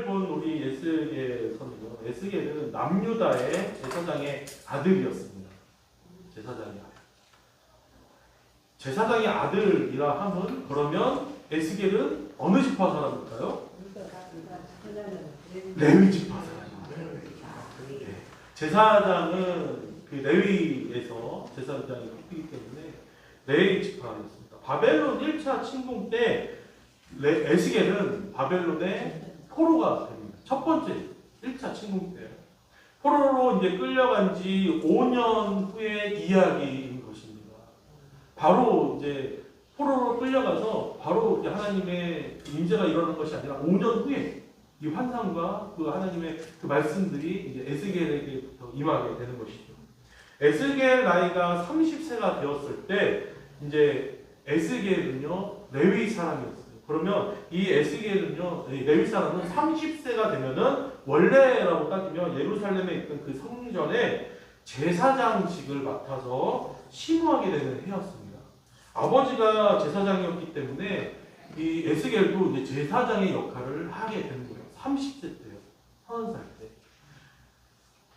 본 우리 에스겔에서는요. 에스겔은 남유다의 제사장의 아들이었습니다. 제사장의 아들. 제사장의 아들이라 하면 그러면 에스겔은 어느 지파 사람일까요? 레위 지파 사람입니다. 네. 제사장은 그 레위에서 제사장이 뽑히기 때문에 레위 지파였습니다. 바벨론 1차 침공 때 에스겔은 바벨론의 포로가 됩니다. 첫 번째 1차 침공 때 포로로 이제 끌려간 지 5년 후의 이야기인 것입니다. 바로 이제 포로로 끌려가서 바로 이제 하나님의 임재가 일어나는 것이 아니라 5년 후에 이 환상과 그 하나님의 그 말씀들이 이제 에스겔에게부터 임하게 되는 것이죠. 에스겔 나이가 30세가 되었을 때 이제 에스겔은요 레위 사람이었어요. 그러면 이 에스겔은요 레위 사람은 30세가 되면은 원래라고 따지면 예루살렘에 있던 그 성전에 제사장직을 맡아서 심호하게 되는 해였습니다. 아버지가 제사장이었기 때문에 이 에스겔도 이제 제사장의 역할을 하게 되는 거예요. 30세 때요. 30살 때.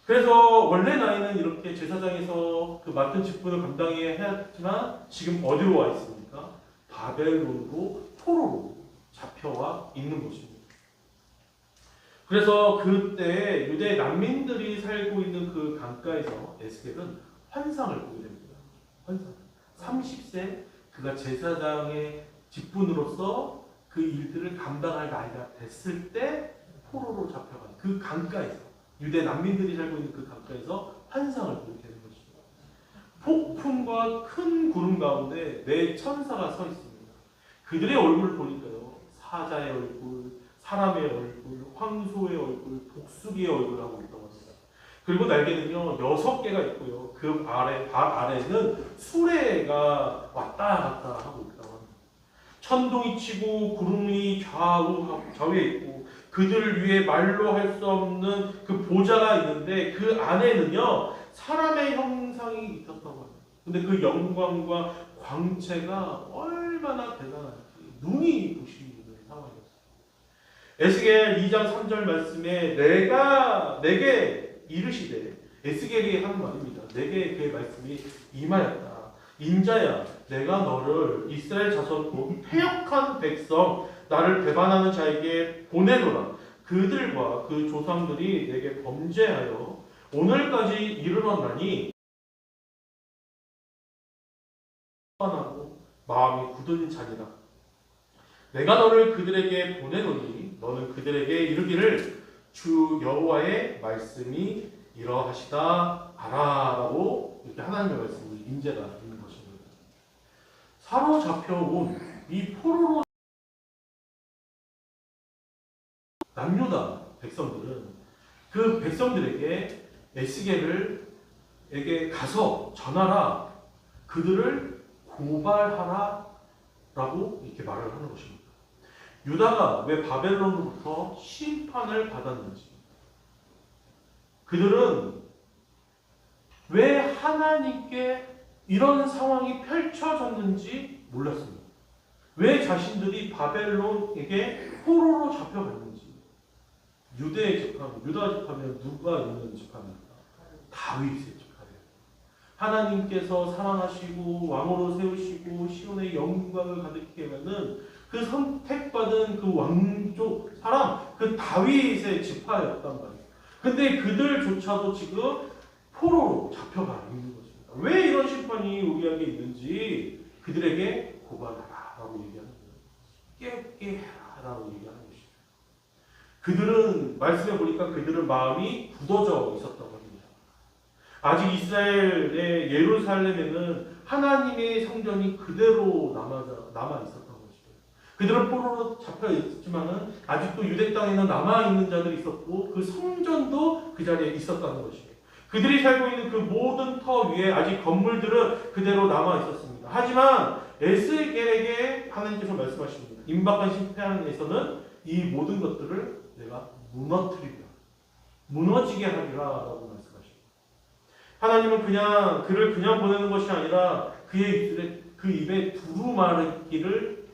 그래서 원래 나이는 이렇게 제사장에서 그 맡은 직분을 감당해야 했지만 지금 어디로 와 있습니까? 바벨론으로 포로로 잡혀와 있는 것입니다. 그래서 그때 유대 난민들이 살고 있는 그 강가에서 에스겔은 환상을 보게 됩니다. 환상. 30세 그가 제사장의 직분으로서 그 일들을 감당할 나이가 됐을 때 포로로 잡혀간 그 강가에서 유대 난민들이 살고 있는 그 강가에서 환상을 보게 되는 것입니다. 폭풍과 큰 구름 가운데 네 천사가 서 있습니다. 그들의 얼굴을 보니까요. 사자의 얼굴, 사람의 얼굴, 황소의 얼굴, 복수기의 얼굴하고 있다고 합니다. 그리고 날개는요 6개가 있고요. 그 아래는 수레가 왔다 갔다 하고 있다고 합니다. 천둥이 치고 구름이 좌우에 있고 그들 위에 말로 할 수 없는 그 보좌가 있는데 그 안에는요 사람의 형상이 있었다고 합니다. 근데 그 영광과 광채가 얼마나 대단한지 눈이 부시는 상황이었어요. 에스겔 2장 3절 말씀에 내게 이르시되 에스겔이 하는 말입니다. 내게 그의 말씀이 임하였다. 인자야 내가 너를 이스라엘 자손 곧 패역한 백성 나를 배반하는 자에게 보내노라. 그들과 그 조상들이 내게 범죄하여 오늘까지 이르렀나니 하고 마음이 굳은 자니라. 내가 너를 그들에게 보내노니 너는 그들에게 이르기를 주 여호와의 말씀이 이러하시다 하라라고 이렇게 하나님의 말씀이 임재가 있는 것입니다. 사로잡혀온 이 포로로 남유다 백성들은 그 백성들에게 에스겔에게 가서 전하라 그들을 고발하라 라고 이렇게 말을 하는 것입니다. 유다가 왜 바벨론으로부터 심판을 받았는지 그들은 왜 하나님께 이런 상황이 펼쳐졌는지 몰랐습니다. 왜 자신들이 바벨론에게 포로로 잡혀갔는지. 유다 집하면 누가 있는 집합니까? 다윗의 집합이에요. 하나님께서 사랑하시고 왕으로 세우시고 시온의 영광을 가득히 하는 그 선택받은 그 왕족 사람, 그 다윗의 지파였단 말이에요. 근데 그들조차도 지금 포로로 잡혀가 있는 것입니다. 왜 이런 심판이 우리에게 있는지 그들에게 고발하라 라고 얘기하는 거예요. 깨닫게 해라 라고 얘기하는 것입니다. 그들은 말씀해 보니까 그들은 마음이 굳어져 있었다고 합니다. 아직 이스라엘의 예루살렘에는 하나님의 성전이 그대로 남아 있었던 것이죠. 그들은 포로로 잡혀 있지만은 아직도 유대 땅에는 남아 있는 자들이 있었고 그 성전도 그 자리에 있었다는 것이에요. 그들이 살고 있는 그 모든 터 위에 아직 건물들은 그대로 남아 있었습니다. 하지만 에스겔에게 하나님께서 말씀하십니다. 임박한 심판에서는 이 모든 것들을 내가 무너뜨리리라. 무너지게 하리라 라고 말씀하십니다. 하나님은 그를 그냥 보내는 것이 아니라 그 입에 두루마리를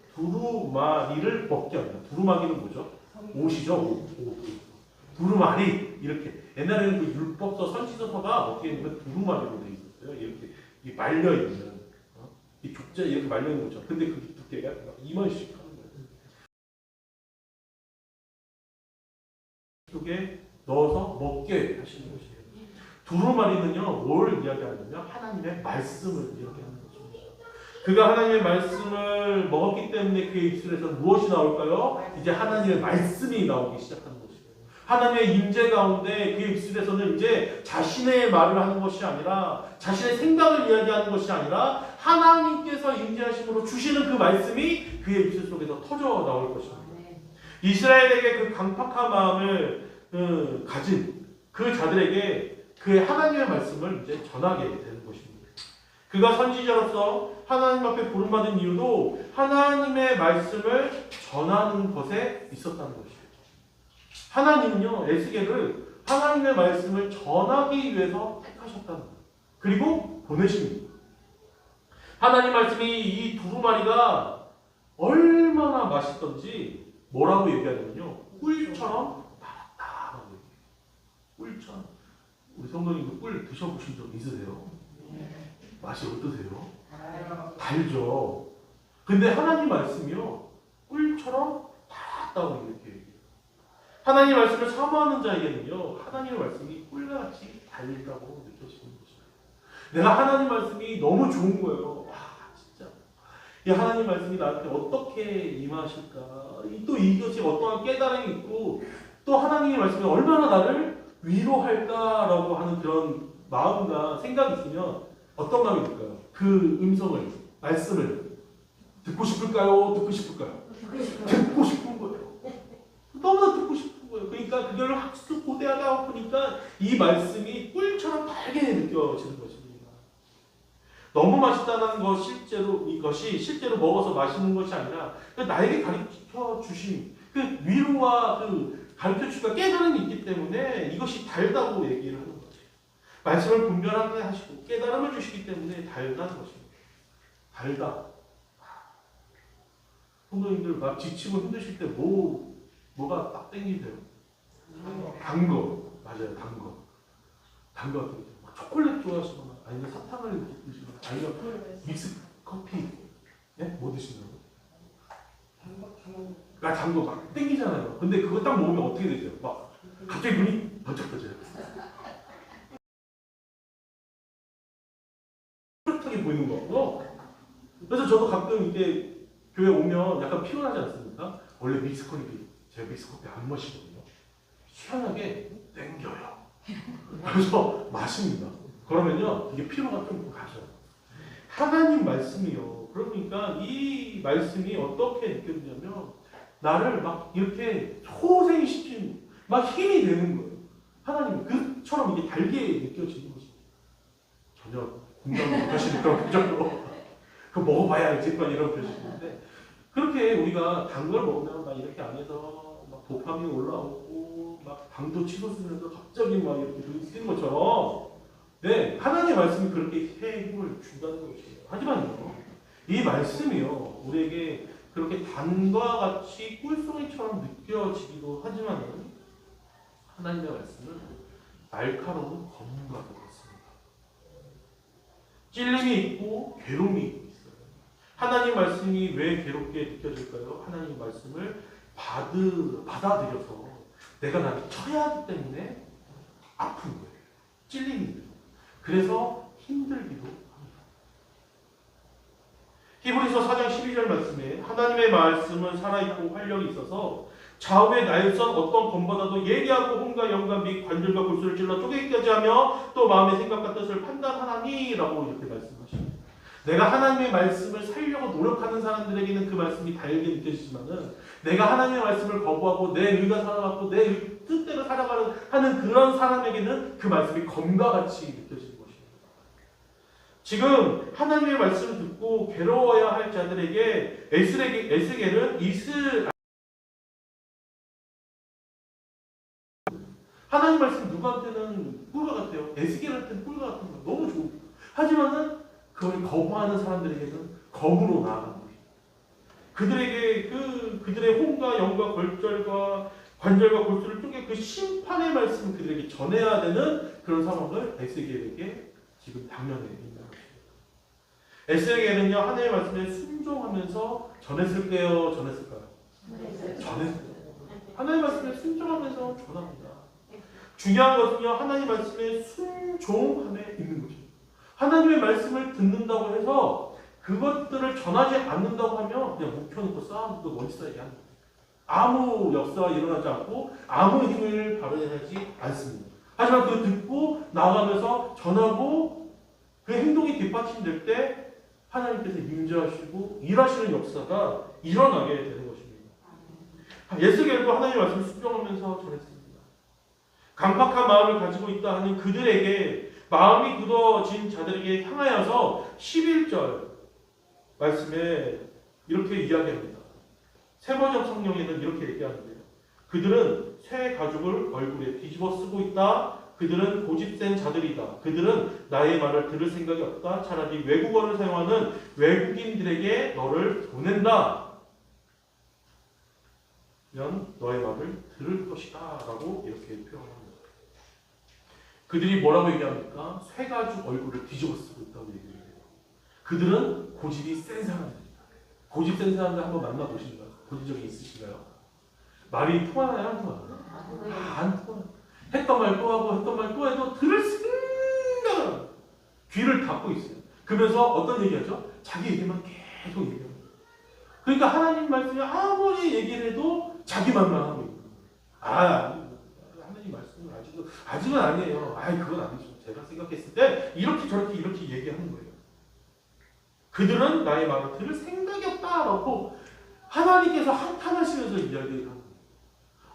먹게 합니다. 두루마기는 뭐죠? 옷이죠. 옷. 두루마리 이렇게 옛날에는 그 율법서 선지서서가 어떻게 보면 두루마리로 돼 있었어요. 이렇게 이 말려 있는 이 족자 이렇게 말려 있는 거죠. 근데 그 두께가 이만씩 하는 거예요. 속에 넣어서 먹게 하시는 것이에요. 두루마리는요 뭘 이야기하냐면 하나님의 말씀을 이야기하는 것입니다. 그가 하나님의 말씀을 먹었기 때문에 그의 입술에서 무엇이 나올까요? 이제 하나님의 말씀이 나오기 시작하는 것이에요. 하나님의 임재 가운데 그의 입술에서는 이제 자신의 말을 하는 것이 아니라 자신의 생각을 이야기하는 것이 아니라 하나님께서 임재하심으로 주시는 그 말씀이 그의 입술 속에서 터져 나올 것입니다. 이스라엘에게 그 강팍한 마음을 가진 그 자들에게 그의 하나님의 말씀을 이제 전하게 되는 것입니다. 그가 선지자로서 하나님 앞에 부름받은 이유도 하나님의 말씀을 전하는 것에 있었다는 것이에요. 하나님은요, 에스겔을 하나님의 말씀을 전하기 위해서 택하셨다는 거예요. 그리고 보내십니다. 하나님 말씀이 이 두루마리가 얼마나 맛있던지 뭐라고 얘기하냐면요, 꿀처럼 달았다라고 얘기해요. 꿀처럼. 우리 성도님도 꿀 드셔보신 적 있으세요? 맛이 어떠세요? 달죠. 근데 하나님 말씀이요, 꿀처럼 달았다고 이렇게 얘기해요. 하나님 말씀을 사모하는 자에게는요, 하나님의 말씀이 꿀같이 달다고 느껴지는 것입니다. 내가 하나님 말씀이 너무 좋은 거예요. 와, 진짜. 이 하나님 말씀이 나한테 어떻게 임하실까? 또 이것이 어떠한 깨달음이 있고, 또 하나님의 말씀이 얼마나 나를 위로할까라고 하는 그런 마음과 생각이 있으면 어떤 마음이 들까요? 그 음성을, 말씀을 듣고 싶을까요? 듣고 싶을까요? 듣고 싶은 거예요. 너무나 듣고 싶은 거예요. 그러니까 그걸 학습 고대하다 보니까 이 말씀이 꿀처럼 달게 느껴지는 것입니다. 너무 맛있다는 것 이것이 실제로 먹어서 마시는 것이 아니라 나에게 가르쳐 주신 그 위로와 그 가르쳐 주시가 깨달음이 있기 때문에 이것이 달다고 얘기를 하는 거죠. 말씀을 분별하게 하시고 깨달음을 주시기 때문에 달다는 것입니다. 달다. 성도님들 막 지치고 힘드실 때 뭐가 딱 땡기세요? 단 거. 맞아요. 단 거. 단 거 같은 거. 초콜릿 좋아하시거나 아니면 사탕을 드시거나 아니면 믹스 커피. 예? 뭐 드시나요? 단 거 막 땡기잖아요. 근데 그거 딱 먹으면 어떻게 되세요? 막 갑자기 눈이 번쩍 떠져요. 뚜렷하게 보이는 거고. 그래서 저도 가끔 이제 교회 오면 약간 피곤하지 않습니까? 원래 믹스커피, 제가 믹스커피 안 마시거든요. 시원하게 땡겨요. 그래서 마십니다. 그러면요, 이게 피로가 좀 가셔요. 하나님 말씀이요. 그러니까 이 말씀이 어떻게 느껴지냐면, 나를 막 이렇게 소생시키는, 막 힘이 되는 거예요. 하나님, 그처럼 이게 달게 느껴지는 것입니다. 전혀 공감 못하시는 그런 표정으로. 그거 먹어봐야 알겠거니 이런 표정인데, 그렇게 우리가 단 걸 먹으면 막 이렇게 안에서 막 도파민이 올라오고 막 당도 치솟으면서 갑자기 막 이렇게 눈이 뜨는 것처럼 네, 하나님의 말씀이 그렇게 힘을 준다는 것이에요. 하지만요, 이 말씀이요, 우리에게 그렇게 단과 같이 꿀송이처럼 느껴지기도 하지만은 하나님의 말씀은 날카로운 검과 같습니다. 찔림이 있고 괴로움이 있고 하나님 말씀이 왜 괴롭게 느껴질까요? 하나님 말씀을 받아들여서 내가 나를 쳐야 하기 때문에 아픈 거예요. 찔림이 돼요. 그래서 힘들기도 합니다. 히브리서 4장 12절 말씀에 하나님의 말씀은 살아있고 활력이 있어서 좌우의 날선 어떤 검보다도 예리하고 혼과 영과 및 관절과 골수를 찔러 쪼개기까지 하며 또 마음의 생각과 뜻을 판단하나니라고 이렇게 말씀하십니다. 내가 하나님의 말씀을 살려고 노력하는 사람들에게는 그 말씀이 달게 느껴지지만은 내가 하나님의 말씀을 거부하고 내 의가 살아가고 내 뜻대로 살아가는 하는 그런 사람에게는 그 말씀이 검과 같이 느껴지는 것입니다. 지금 하나님의 말씀을 듣고 괴로워야 할 자들에게 에스겔은 하나님 말씀 누구한테는 꿀과 같아요. 에스겔한테는 꿀과 같은 거 너무 좋고 하지만은 그걸 거부하는 사람들에게는 검으로 나아가는 것입니다. 그들에게 그들의 혼과 영과 골절과 관절과 골수를 쪼개 그 심판의 말씀을 그들에게 전해야 되는 그런 상황을 에스겔에게 지금 당면에 있는 것입니다. 에스겔은요 하나님의 말씀에 순종하면서 전했을까요? 전했을까요? 전했어요. 하나님의 말씀에 순종하면서 전합니다. 중요한 것은요 하나님의 말씀에 순종함에 있는 것입니다. 하나님의 말씀을 듣는다고 해서 그것들을 전하지 않는다고 하면 그냥 묵혀 놓고 쌓아놓고 멀리 쌓이게 하는 거예요. 아무 역사가 일어나지 않고 아무 힘을 발휘하지 않습니다. 하지만 그거 듣고 나가면서 전하고 그 행동이 뒷받침될 때 하나님께서 임재하시고 일하시는 역사가 일어나게 되는 것입니다. 에스겔도 하나님의 말씀을 순종하면서 전했습니다. 강박한 마음을 가지고 있다 하는 그들에게 마음이 굳어진 자들에게 향하여서 11절 말씀에 이렇게 이야기합니다. 세번역 성경에는 이렇게 얘기하는데요. 그들은 새 가죽을 얼굴에 뒤집어 쓰고 있다. 그들은 고집센 자들이다. 그들은 나의 말을 들을 생각이 없다. 차라리 외국어를 사용하는 외국인들에게 너를 보낸다. 면 너의 말을 들을 것이다. 라고 이렇게 표현합니다. 그들이 뭐라고 얘기합니까? 새 가죽 얼굴을 뒤집어 쓰고 있다고 얘기해요. 그들은 고집이 센 사람들이다. 고집 센 사람들 한번 만나보신가요? 본 적이 있으신가요? 말이 통하나요? 안 통하나요? 안 통하나요? 했던 말 또 하고 했던 말 또 해도 들을 생각을 귀를 닫고 있어요. 그러면서 어떤 얘기하죠? 자기 얘기만 계속 얘기합니다. 그러니까 하나님 말씀에 아무리 얘기를 해도 자기 말만 하고 있는 거예요. 하나님 말씀은 아직은 아니에요. 그건 아니죠. 제가 생각했을 때 이렇게 저렇게 이렇게 얘기하는 거예요. 그들은 나의 말을 들을 생각이 없다라고 하나님께서 한탄하시면서 이야기를 합니다.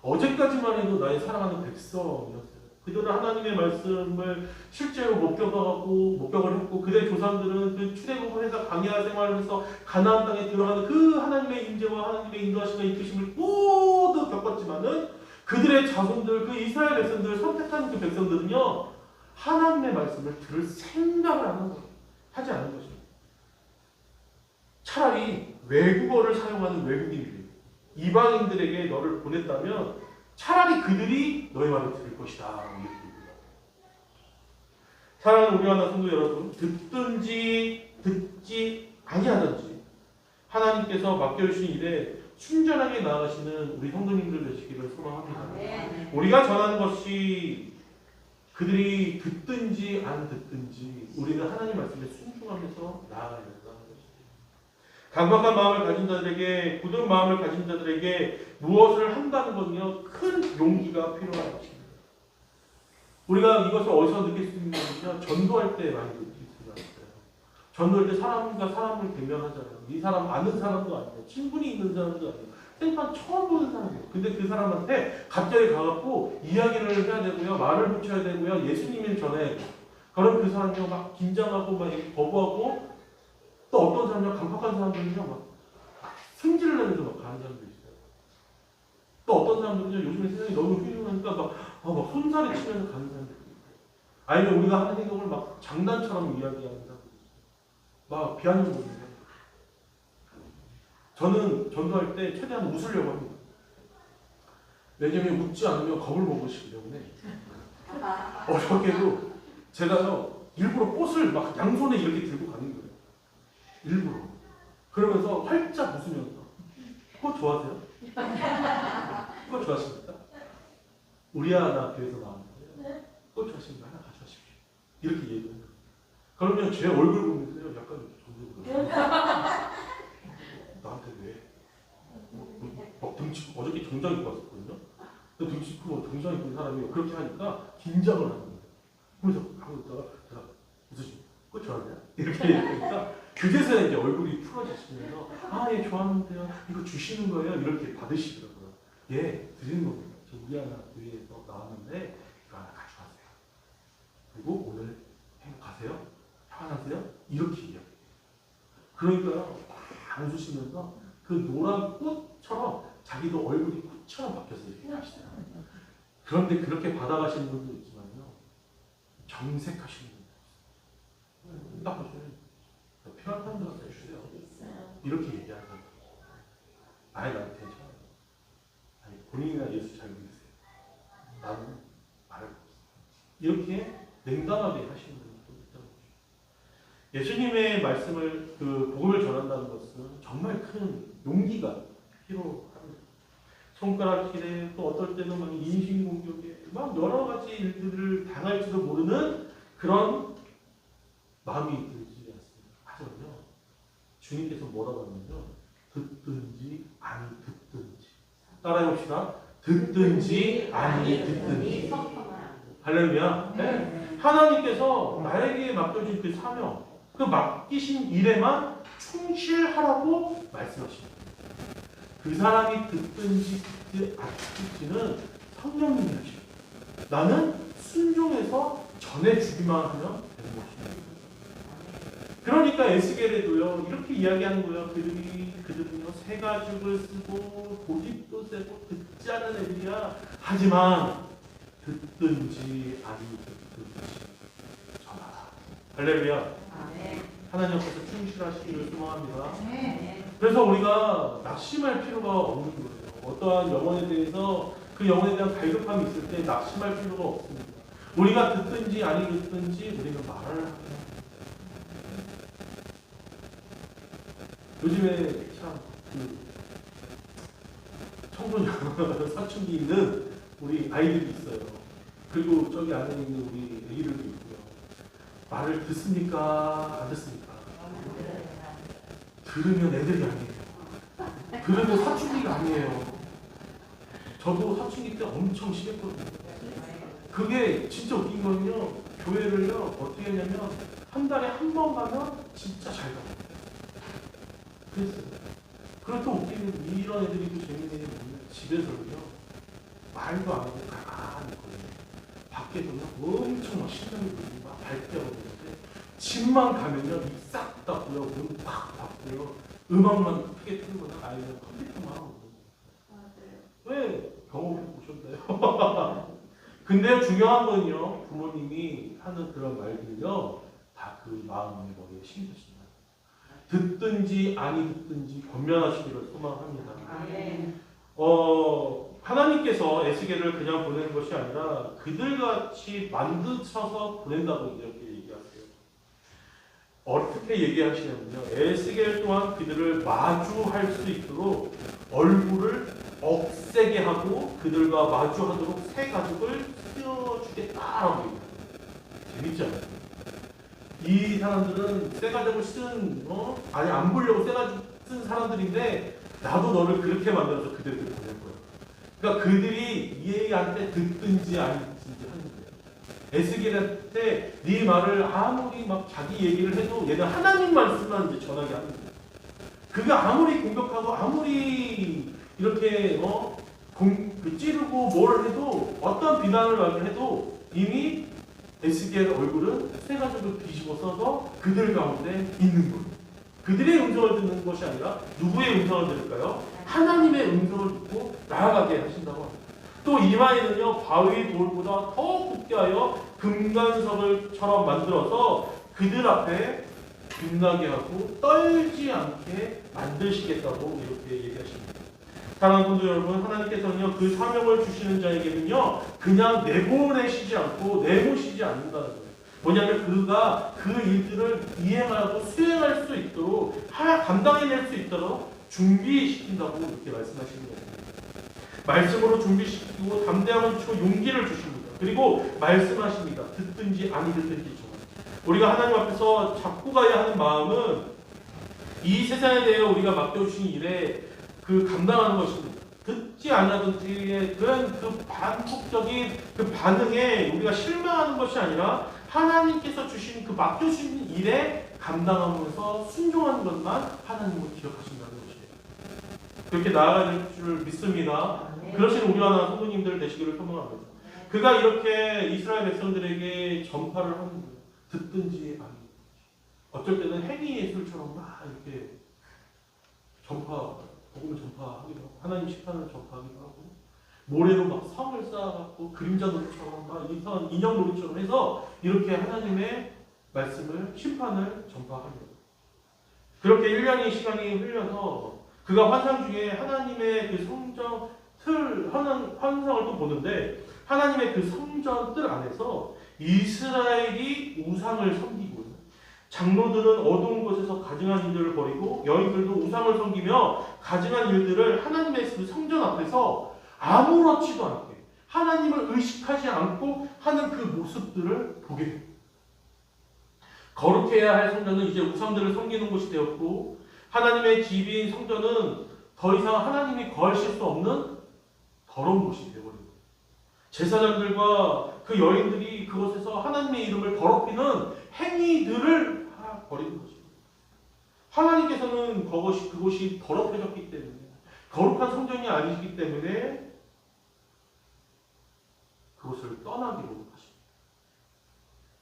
어제까지만 해도 나의 사랑하는 백성이었어요. 그들은 하나님의 말씀을 실제로 목격을 했고 그들의 조상들은 그 출애굽을 해서 광야 생활을 해서 가나안 땅에 들어가는 그 하나님의 임재와 하나님의 인도하심과 이끄심을 모두 겪었지만은 그들의 자손들, 그 이스라엘 백성들을 선택한 그 백성들은요 하나님의 말씀을 들을 생각을 하지 않은 것입니다. 차라리 외국어를 사용하는 외국인들, 이방인들에게 너를 보냈다면 차라리 그들이 너의 말을 들을 것이다. 사랑하는 우리 하나 성도 여러분, 듣든지 듣지 아니하든지 하나님께서 맡겨주신 일에 순전하게 나아가시는 우리 성도님들 되시기를 소망합니다. 우리가 전하는 것이 그들이 듣든지 안 듣든지 우리는 하나님 말씀에 순종하면서 나아가야 된다는 것입니다. 강박한 마음을 가진 자들에게, 굳은 마음을 가진 자들에게 무엇을 한다는 건요 큰 용기가 필요한 것입니다. 우리가 이것을 어디서 느낄 수 있는 것이냐? 전도할 때 많이 느낄 수가 있어요. 전도할 때 사람과 사람을 대면하잖아요. 이 사람 아는 사람도 아니에요. 친분이 있는 사람도 아니에요. 생판 처음 보는 사람이에요. 근데 그 사람한테 갑자기 가갖고 이야기를 해야 되고요. 말을 붙여야 되고요. 예수님을 전해야 돼요. 그럼 그 사람이 막 긴장하고 막 거부하고 또 어떤 사람이 강박한 사람들은요 막 승질을 내면서 막 가는 사람들이 있어요. 또 어떤 사람들은요 요즘에 세상이 너무 훌륭하니까 막 손살이 치면서 가는 사람들이 있어요. 아니면 우리가 하는 행동을 막 장난처럼 이야기하는 사람들이 있어요. 막 비하는 분들. 저는 전도할 때 최대한 웃으려고 합니다. 왜냐면 웃지 않으면 겁을 먹으시기 때문에. 어저께도 제가요 일부러 꽃을 막 양손에 이렇게 들고 가는 거예요. 일부러. 그러면서 활짝 웃으면서 꽃 좋아하세요? 꽃 좋아하십니까? 우리 하나 교회에서 나왔는데 꽃 좋아하시는 거 하나 가져가십시오. 이렇게 얘기해요. 그러면 제 얼굴 보면서요 약간 이렇게 정색을 나한테 왜? 막 등치 어저께 정장 입고 왔었거든요. 근데 등치 크고 정장 입은 사람이 그렇게 하니까 긴장을 하는 거예요. 그래서 하고 있다가 제가 웃으시고 꽃 좋아하냐? 이렇게 얘기하니까 그제서야 이제 얼굴이 풀어지시면서 예 좋아하는데요. 이거 주시는 거예요? 이렇게 받으시더라고요. 예 드리는 겁니다. 저 우리 하나 교회에서 나왔는데 이거 하나 가져가세요. 그리고 오늘 행복하세요? 편안하세요? 이렇게 얘기해요. 그러니까요 막 웃으시면서 그 노란 꽃처럼 자기도 얼굴이 꽃처럼 바뀌어서 이렇게 가시더라고요. 그런데 그렇게 받아가시는 분도 있지만요 정색하시는 분도 있어요. 딱 보시면 필요한 사람들한테 주세요. 이렇게 얘기하는 거예요. 아니 나는 괜찮아. 아니 본인이나 예수 잘 믿으세요. 나는 말할 거 없어. 이렇게 냉담하게 하시는 분도 있다고 보죠. 예수님의 말씀을 그 복음을 전한다는 것은 정말 큰 용기가 필요합니다. 손가락질에 또 어떨 때는 막 인신공격에 막 여러 가지 일들을 당할지도 모르는 그런 마음이 들지 않습니다. 하지만요, 주님께서 뭐라고 하냐면요, 듣든지 아니 듣든지 따라해봅시다. 듣든지 아니 듣든지. 할렐루야. 네. 하나님께서 나에게 맡겨진 그 사명, 그 맡기신 일에만 충실하라고 말씀하십니다. 그 사람이 듣든지 듣지 않든지는 성령님이 하십니다. 나는 순종해서 전해주기만 하면 되는 것입니다. 그러니까 에스겔에도요 이렇게 이야기하는 거예요. 그들은요 새 가죽을 쓰고 고집도 세고 듣지 않은 애들이야. 하지만 듣든지 아니 듣든지 전하라. 할렐루야. 하나님 앞에서 충실하시기를 소망합니다. 그래서 우리가 낙심할 필요가 없는 거예요. 어떠한 영혼에 대해서 그 영혼에 대한 갈급함이 있을 때 낙심할 필요가 없습니다. 우리가 듣든지 아니 듣든지 우리는 말을 합니다. 요즘에 참 청소년 사춘기 있는 우리 아이들이 있어요. 그리고 저기 안에 있는 우리 애기들도 있고요. 말을 듣습니까? 안 듣습니까? 들으면 애들이 아니에요. 들으면 사춘기가 아니에요. 저도 사춘기 때 엄청 심했거든요. 그게 진짜 웃긴 건요. 교회를요 어떻게 했냐면 한 달에 한 번 가면 진짜 잘 가요. 그랬어요. 그렇게 웃기는 이런 애들이 또 재밌는 게 뭐냐면 집에서는요 말도 안 하고 가만히 있거든요. 밖에서는 엄청 막 신경이 들고 막 발대하고 있는데 집만 가면요 입 싹 닫고요 문 팍 닫고요 음악만 크게 틀거나 아니면 컴퓨터만 하고 왜 경험해 보셨나요? 근데 중요한 건요 부모님이 하는 그런 말들요 다 그 마음의 머리에 심으십니다. 듣든지 아니 듣든지 권면하시기를 소망합니다. 하나님께서 에스겔을 그냥 보내는 것이 아니라 그들같이 만드셔서 보낸다고 이렇게 얘기하세요. 어떻게 얘기하시냐면요. 에스겔 또한 그들을 마주할 수 있도록 얼굴을 억세게 하고 그들과 마주하도록 새 가죽을 씌워주겠다라고 얘기해요. 재밌지 않아요? 이 사람들은 새 가죽을 쓴, 아니 안 보려고 새 가죽 쓴 사람들인데 나도 너를 그렇게 만들어서 그들을 보낼 거야. 그러니까 그들이 얘한테 듣든지 아니 듣든지 하는 거예요. 에스겔한테 네 말을 아무리 막 자기 얘기를 해도 얘는 하나님 말씀만 이제 전하게 하는 거예요. 그가 아무리 공격하고 아무리 이렇게 찌르고 뭘 해도 어떤 비난을 말을 해도 이미 에스겔 얼굴은 새 가죽을 뒤집어 써서 그들 가운데 있는 거예요. 그들의 음성을 듣는 것이 아니라 누구의 음성을 들을까요? 하나님의 음성을 듣고 나아가게 하신다고 합니다. 또 이마에는요 바위 돌보다 더 굵게 하여 금관석을처럼 만들어서 그들 앞에 빛나게 하고 떨지 않게 만드시겠다고 이렇게 얘기하십니다. 사랑하는 성도 여러분, 하나님께서는요 그 사명을 주시는 자에게는요 그냥 내보내시지 않고 내모시지 않는다는 거예요. 뭐냐면 그가 그 일들을 이행하고 수행할 수 있도록 감당해낼 수 있도록 준비시킨다고 이렇게 말씀하시는 거예요. 말씀으로 준비시키고 담대함을 주고 용기를 주십니다. 그리고 말씀하십니다. 듣든지 아니 듣든지 정말. 우리가 하나님 앞에서 잡고 가야 하는 마음은 이 세상에 대해 우리가 맡겨주신 일에 그 감당하는 것입니다. 듣지 않아든지의 그런 그 반복적인 그 반응에 우리가 실망하는 것이 아니라 하나님께서 주신 그 맡겨주신 일에 감당하면서 순종하는 것만 하나님을 기억하신다는 것이에요. 그렇게 나아가야 될 줄 믿습니다. 그러신 우리와 성도님들 되시기를 소망합니다. 그가 이렇게 이스라엘 백성들에게 전파를 하는 거예요. 듣든지 아니. 어쩔 때는 행위 예술처럼 막 이렇게 복음을 전파하기도 하고 하나님 심판을 전파하기도 하고 모래로 막 성을 쌓아갖고 그림자 놀이처럼 막 이상한 인형 놀이처럼 해서 이렇게 하나님의 말씀을 심판을 전파합니다. 그렇게 1년의 시간이 흘려서 그가 환상 중에 하나님의 그 성전 환상을 또 보는데 하나님의 그 성전 뜰 안에서 이스라엘이 우상을 섬기고 장로들은 어두운 곳에서 가증한 일들을 벌이고 여인들도 우상을 섬기며 가증한 일들을 하나님의 그 성전 앞에서 아무렇지도 않게 하나님을 의식하지 않고 하는 그 모습들을 보게 됩니다. 거룩해야 할 성전은 이제 우상들을 섬기는 곳이 되었고 하나님의 집인 성전은 더 이상 하나님이 거하실 수 없는 더러운 곳이 되어버립니다. 제사장들과 그 여인들이 그곳에서 하나님의 이름을 더럽히는 행위들을 버리는 것입니다. 하나님께서는 그곳이 더럽혀졌기 때문에 거룩한 성전이 아니기 때문에 그곳을 떠나기로 하십니다.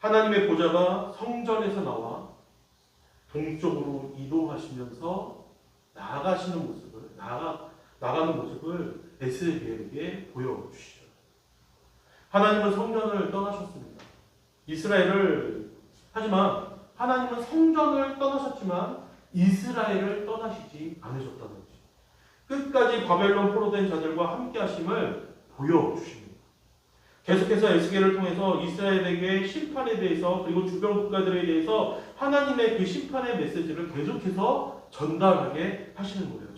하나님의 보좌가 성전에서 나와 동쪽으로 이동하시면서 나가는 모습을 에스겔에게 보여주시죠. 하나님은 성전을 떠나셨습니다. 하지만 하나님은 성전을 떠나셨지만 이스라엘을 떠나시지 않으셨다는 것입니다. 끝까지 바벨론 포로된 자들과 함께 하심을 보여주십니다. 계속해서 에스겔을 통해서 이스라엘에게 심판에 대해서 그리고 주변 국가들에 대해서 하나님의 그 심판의 메시지를 계속해서 전하게 하시는 거예요.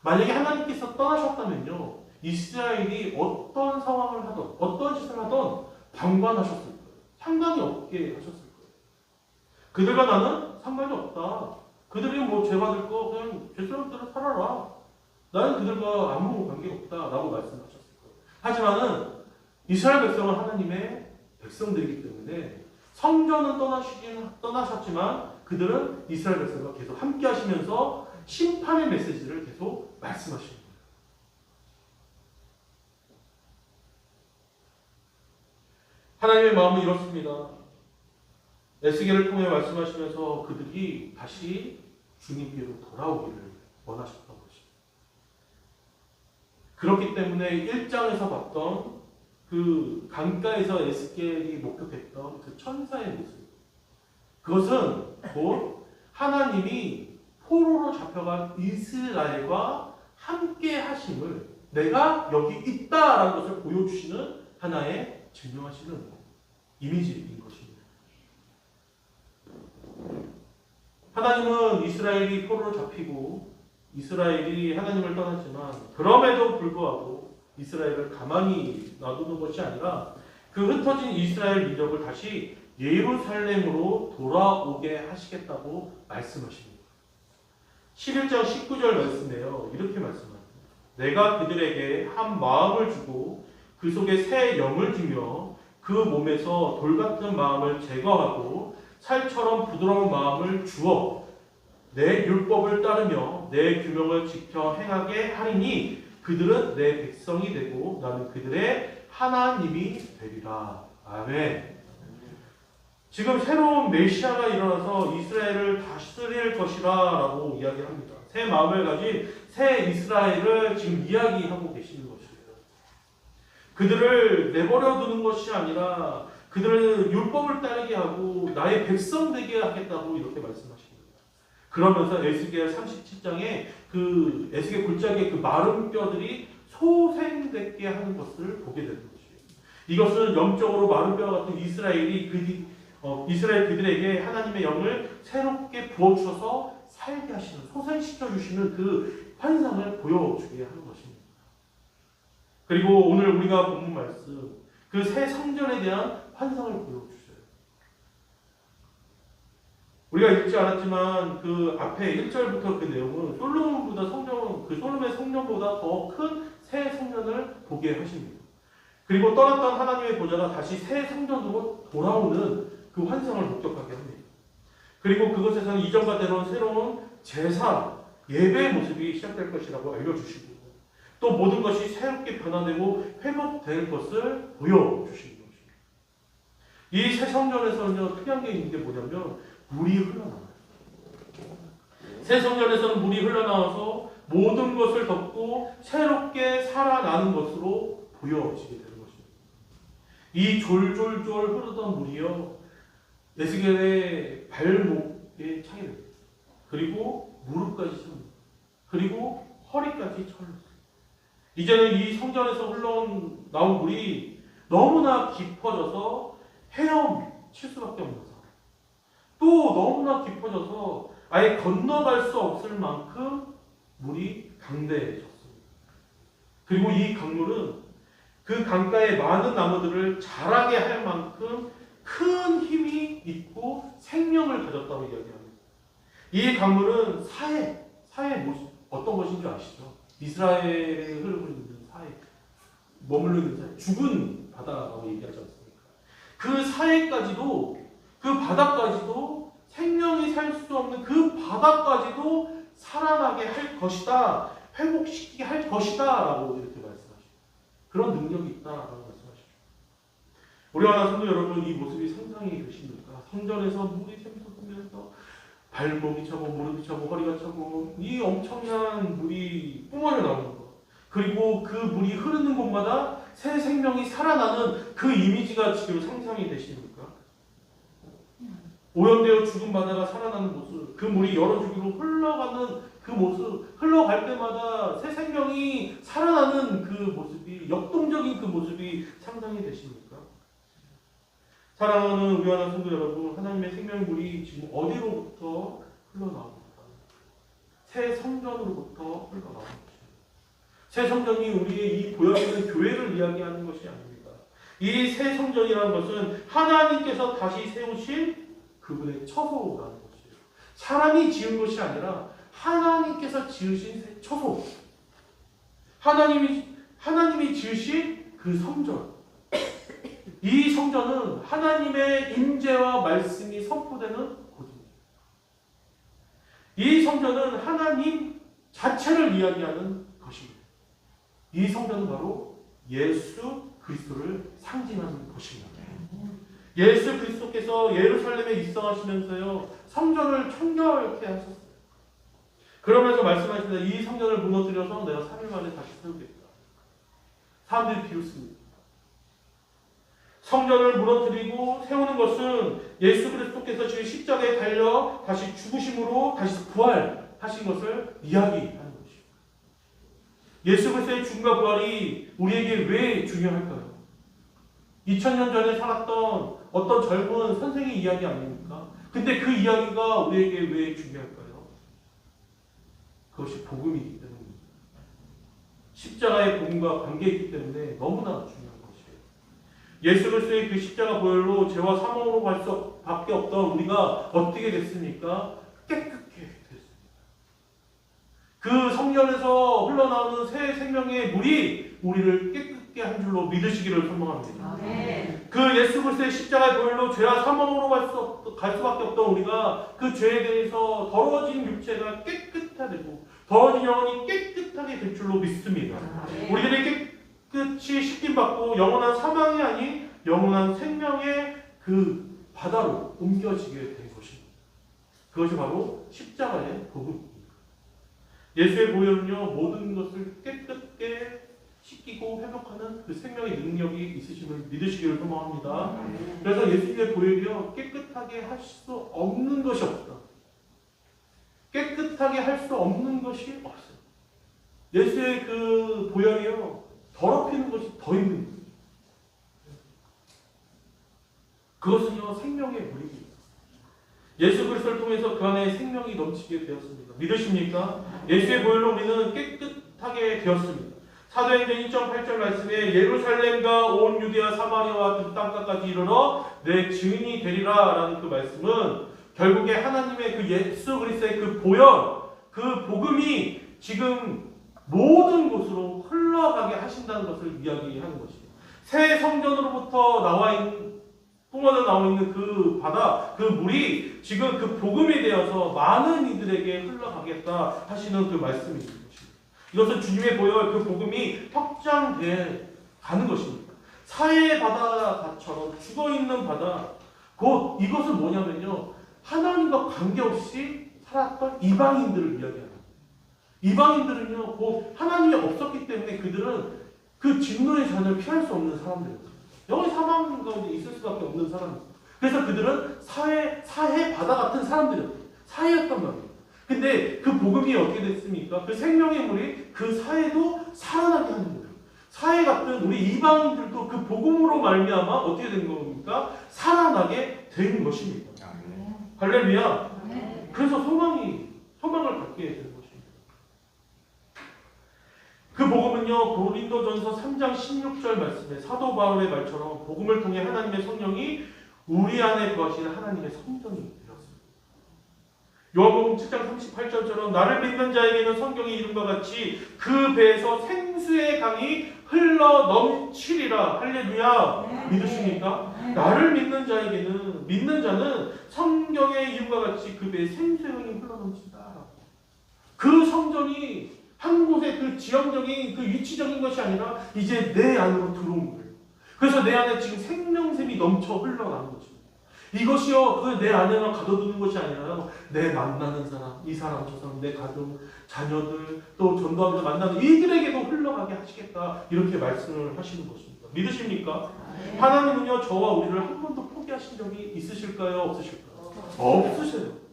만약에 하나님께서 떠나셨다면요, 이스라엘이 어떤 상황을 하던 어떤 짓을 하던 방관하셨을 거예요. 상관이 없게 하셨을 거예요. 그들과 나는 상관이 없다. 그들이 죄 받을 거 그냥 죄스러운 대로 살아라. 나는 그들과 아무 관계가 없다. 라고 말씀하셨을 거예요. 하지만은 이스라엘 백성은 하나님의 백성들이기 때문에 성전은 떠나셨지만 그들은 이스라엘 백성과 계속 함께 하시면서 심판의 메시지를 계속 말씀하시는 거예요. 하나님의 마음은 이렇습니다. 에스겔을 통해 말씀하시면서 그들이 다시 주님께로 돌아오기를 원하셨던 것입니다. 그렇기 때문에 1장에서 봤던 그 강가에서 에스겔이 목격했던 그 천사의 모습, 그것은 곧 하나님이 포로로 잡혀간 이스라엘과 함께 하심을 내가 여기 있다라는 것을 보여주시는 하나의 증명하시는 이미지인 것입니다. 하나님은 이스라엘이 포로로 잡히고 이스라엘이 하나님을 떠났지만 그럼에도 불구하고 이스라엘을 가만히 놔두는 것이 아니라 그 흩어진 이스라엘 민족을 다시 예루살렘으로 돌아오게 하시겠다고 말씀하십니다. 11장 19절 말씀에요. 이렇게 말씀합니다. 내가 그들에게 한 마음을 주고 그 속에 새 영을 주며 그 몸에서 돌같은 마음을 제거하고 살처럼 부드러운 마음을 주어 내 율법을 따르며 내 규명을 지켜 행하게 하리니 그들은 내 백성이 되고 나는 그들의 하나님이 되리라. 아멘. 지금 새로운 메시아가 일어나서 이스라엘을 다스릴 것이라 라고 이야기합니다. 새 마음을 가진 새 이스라엘을 지금 이야기하고 계시는 것이에요. 그들을 내버려 두는 것이 아니라 그들을 율법을 따르게 하고 나의 백성 되게 하겠다고 이렇게 말씀하십니다. 그러면서 에스겔 37장에 그 에스겔 굴짝의 그 마른 뼈들이 소생되게 하는 것을 보게 되는 것이에요. 이것은 영적으로 마른 뼈와 같은 이스라엘 그들에게 하나님의 영을 새롭게 부어주셔서 살게 하시는, 소생시켜 주시는 그 환상을 보여주게 하는 것입니다. 그리고 오늘 우리가 본 말씀, 그 새 성전에 대한 환상을 보여주셔요. 우리가 읽지 않았지만 그 앞에 1절부터 그 내용은 솔로몬의 성전보다 더 큰 새 성전을 보게 하십니다. 그리고 떠났던 하나님의 보좌가 다시 새 성전으로 돌아오는 그 환상을 목격하게 합니다. 그리고 그것에서는 이전과 다른 새로운 제사, 예배의 모습이 시작될 것이라고 알려주시고 또 모든 것이 새롭게 변화되고 회복될 것을 보여주시는 것입니다. 이 새 성전에서는요, 특이한 게 있는 게 뭐냐면 물이 흘러나와요. 새 성전에서는 물이 흘러나와서 모든 것을 덮고 새롭게 살아나는 것으로 보여지게 되는 것입니다. 이 졸졸졸 흐르던 물이요, 에스겔의 발목에 차게 됩니다. 그리고 무릎까지 찹니다. 그리고 허리까지 철렀어요. 이제는 이 성전에서 흘러나온 물이 너무나 깊어져서 헤엄칠 수밖에 없는 상황. 또 너무나 깊어져서 아예 건너갈 수 없을 만큼 물이 강대해졌습니다. 그리고 이 강물은 그 강가의 많은 나무들을 자라게 할 만큼 큰 힘이 있고 생명을 가졌다고 이야기합니다. 이 강물은 사해 모습, 어떤 것인 줄 아시죠? 이스라엘에 흐르고 있는 사해, 머물러 있는 사해, 죽은 바다라고 얘기하지 않습니까? 그 사해까지도, 그 바다까지도 생명이 살 수 없는 그 바다까지도 살아나게 할 것이다, 회복시키게 할 것이다 라고 이렇게 말씀하시죠. 그런 능력이 있다라고 말씀하시죠. 우리 하나 성도 여러분, 이 모습이 상상이 되십니까? 성전에서 물이 샘솟으면서 발목이 차고 무릎이 차고 허리가 차고 이 엄청난 물이 뿜어져 나오는 것, 그리고 그 물이 흐르는 곳마다 새 생명이 살아나는 그 이미지가 지금 상상이 되십니까? 오염되어 죽은 바다가 살아나는 모습, 그 물이 여러 주기로 흘러가는 그 모습, 흘러갈 때마다 새 생명이 살아나는 그 모습이, 역동적인 그 모습이 상상이 되십니까? 사랑하는 우리 하나 성도 여러분, 하나님의 생명의 물이 지금 어디로부터 흘러나옵니까? 새 성전으로부터 흘러나오는 것입니다. 새 성전이 우리의 이 보여지는 교회를 이야기하는 것이 아닙니다. 이 새 성전이라는 것은 하나님께서 다시 세우신 그분의 처소라는 것이에요. 사람이 지은 것이 아니라 하나님께서 지으신 처소. 하나님이 지으신 그 성전. 이 성전은 하나님의 임재와 말씀이 선포되는 곳입니다. 이 성전은 하나님 자체를 이야기하는 것입니다. 이 성전은 바로 예수 그리스도를 상징하는 것입니다. 예수 그리스도께서 예루살렘에 입성하시면서요, 성전을 청결케 하셨어요. 그러면서 말씀하십니다. 이 성전을 무너뜨려서 내가 3일 만에 다시 세우겠다. 사람들이 비웃습니다. 성전을 무너뜨리고 세우는 것은 예수 그리스도께서 지금 십자가에 달려 다시 죽으심으로 다시 부활하신 것을 이야기하는 것입니다. 예수 그리스도의 죽음과 부활이 우리에게 왜 중요할까요? 2000년 전에 살았던 어떤 젊은 선생의 이야기 아닙니까? 근데 그 이야기가 우리에게 왜 중요할까요? 그것이 복음이기 때문입니다. 십자가의 복음과 관계이기 때문에 너무나 중요한 것이에요. 예수 그리스도의 그 십자가 보혈로 죄와 사망으로 갈 수밖에 없던 우리가 어떻게 됐습니까? 깨끗게 됐습니다. 그 성전에서 흘러나오는 새 생명의 물이 우리를 깨끗게 한 줄로 믿으시기를 소망합니다. 아멘. 그 예수 그리스도의 십자가의 보혈로 죄와 사망으로 갈 수밖에 없던 우리가 그 죄에 대해서 더러워진 육체가 깨끗하되고 더러워진 영혼이 깨끗하게 될 줄로 믿습니다. 아멘. 우리들이 깨끗이 씻김받고 영원한 사망이 아닌 영원한 생명의 그 바다로 옮겨지게 된 것입니다. 그것이 바로 십자가의 복음입니다. 예수의 보혈은요, 모든 것을 깨끗게 씻기고 회복하는 그 생명의 능력이 있으심을 믿으시기를 소망합니다. 그래서 예수님의 보혈이요, 깨끗하게 할 수 없는 것이 없다. 깨끗하게 할 수 없는 것이 없어요. 예수의 그 보혈이요, 더럽히는 것이 더 있는 거예요. 그것은요, 생명의 물입니다. 예수 그리스도를 통해서 그 안에 생명이 넘치게 되었습니다. 믿으십니까? 예수의 보혈로 우리는 깨끗하게 되었습니다. 사도행전 1.8절 말씀에 예루살렘과 온 유대와 사마리아와 그 땅끝까지 이르러 내 증인이 되리라 라는 그 말씀은 결국에 하나님의 그 예수 그리스도의 그 보혈, 그 복음이 지금 모든 곳으로 흘러가게 하신다는 것을 이야기하는 것입니다. 새 성전으로부터 뿜어져 나와 있는 그 바다, 그 물이 지금 그 복음이 되어서 많은 이들에게 흘러가겠다 하시는 그 말씀입니다. 이것은 주님의 보혈, 그 복음이 확장돼 가는 것입니다. 사해 바다처럼 죽어있는 바다, 곧 이것은 뭐냐면요, 하나님과 관계없이 살았던 이방인들을 이야기합니다. 이방인들은요, 곧 하나님이 없었기 때문에 그들은 그 진노의 잔을 피할 수 없는 사람들입니다. 영원히 사망 가운데 있을 수밖에 없는 사람입니다. 그래서 그들은 사해 바다 같은 사람들이었어요. 사해였단 말이에요. 근데 그 복음이 어떻게 됐습니까? 그 생명의 물이 그 사회도 살아나게 하는 거예요. 사회 같은 우리 이방인들도 그 복음으로 말미암아 어떻게 된 겁니까? 살아나게 된 것입니다. 할렐루야. 그래서 소망을 갖게 된 것입니다. 그 복음은요, 고린도전서 3장 16절 말씀에 사도 바울의 말처럼 복음을 통해 하나님의 성령이 우리 안에 거하시는 하나님의 성전이 되었습니다. 요한복음 7장 38절처럼 나를 믿는 자에게는 성경의 이름과 같이 그 배에서 생수의 강이 흘러 넘치리라. 할렐루야. 믿으십니까? 나를 믿는 자에게는, 믿는 자는 성경의 이름과 같이 그 배에 생수의 강이 흘러 넘친다. 그 성전이 한 곳의 그 지형적인 그 위치적인 것이 아니라 이제 내 안으로 들어온 거예요. 그래서 내 안에 지금 생명샘이 넘쳐 흘러나는 것입니다. 이것이요, 그 내 안에만 가둬두는 것이 아니라 내 만나는 사람, 이 사람, 저 사람, 내 가족, 자녀들, 또 전도하면서 만나는 이들에게도 흘러가게 하시겠다. 이렇게 말씀을 하시는 것입니다. 믿으십니까? 하나님은요, 저와 우리를 한 번도 포기하신 적이 있으실까요? 없으실까요? 없으세요.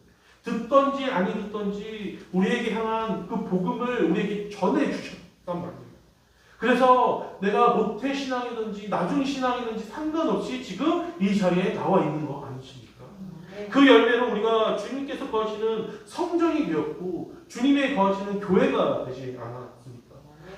듣던지 아니 듣던지 우리에게 향한 그 복음을 우리에게 전해주셨단 말이에요. 그래서 내가 모태신앙이든지 나중신앙이든지 상관없이 지금 이 자리에 나와 있는 거 아니십니까? 그 열매로 우리가 주님께서 거하시는 성전이 되었고 주님의 거하시는 교회가 되지 않았습니까?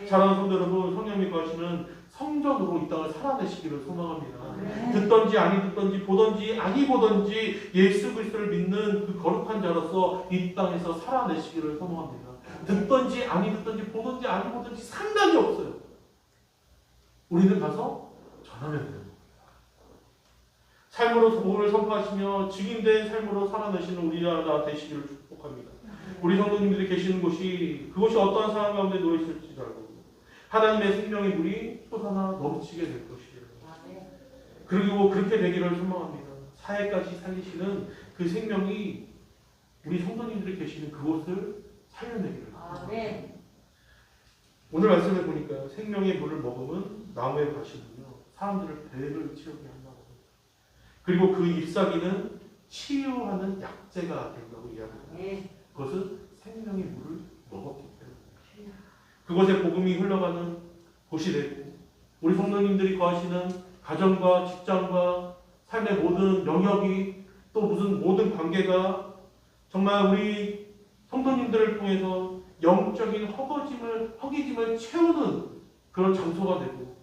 사랑하는 성도 여러분, 성령이 거하시는 성전으로 이 땅을 살아내시기를 소망합니다. 듣던지 아니 듣던지 보던지 아니 보던지 예수 그리스도를 믿는 그 거룩한 자로서 이 땅에서 살아내시기를 소망합니다. 듣던지 아니 듣던지 보던지 아니 보던지 상관이 없어요. 우리는 가서 전하면 되는 겁니다. 삶으로 복음을 선포하시며 증인된 삶으로 살아내시는 우리가 되시기를 축복합니다. 우리 성도님들이 계시는 곳이 그곳이 어떠한 상황 가운데 놓여 있을지도 알고 하나님의 생명의 물이 솟아나 넘치게 될 것이에요. 그리고 그렇게 되기를 소망합니다. 사회까지 살리시는 그 생명이 우리 성도님들이 계시는 그곳을 살려내기를 소망합니다. 오늘 말씀해 보니까 생명의 물을 먹으면 나무에 가시군요. 사람들을 배를 채우게 한다고 합니다. 그리고 그 잎사귀는 치유하는 약재가 된다고 이야기합니다. 그것은 생명의 물을 먹었기 때문에 그것에 복음이 흘러가는 곳이 되고 우리 성도님들이 거하시는 가정과 직장과 삶의 모든 영역이 또 무슨 모든 관계가 정말 우리 성도님들을 통해서 영적인 허기짐을 채우는 그런 장소가 되고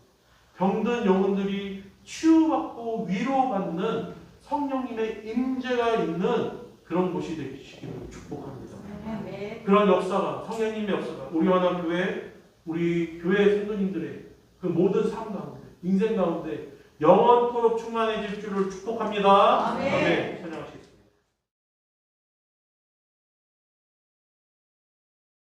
병든 영혼들이 치유받고 위로받는 성령님의 임재가 있는 그런 곳이 되시기를 축복합니다. 그런 역사가, 성령님의 역사가 우리 하나교회, 우리 교회 성도님들의 그 모든 삶 가운데, 인생 가운데 영원토록 충만해질 줄을 축복합니다. 아멘.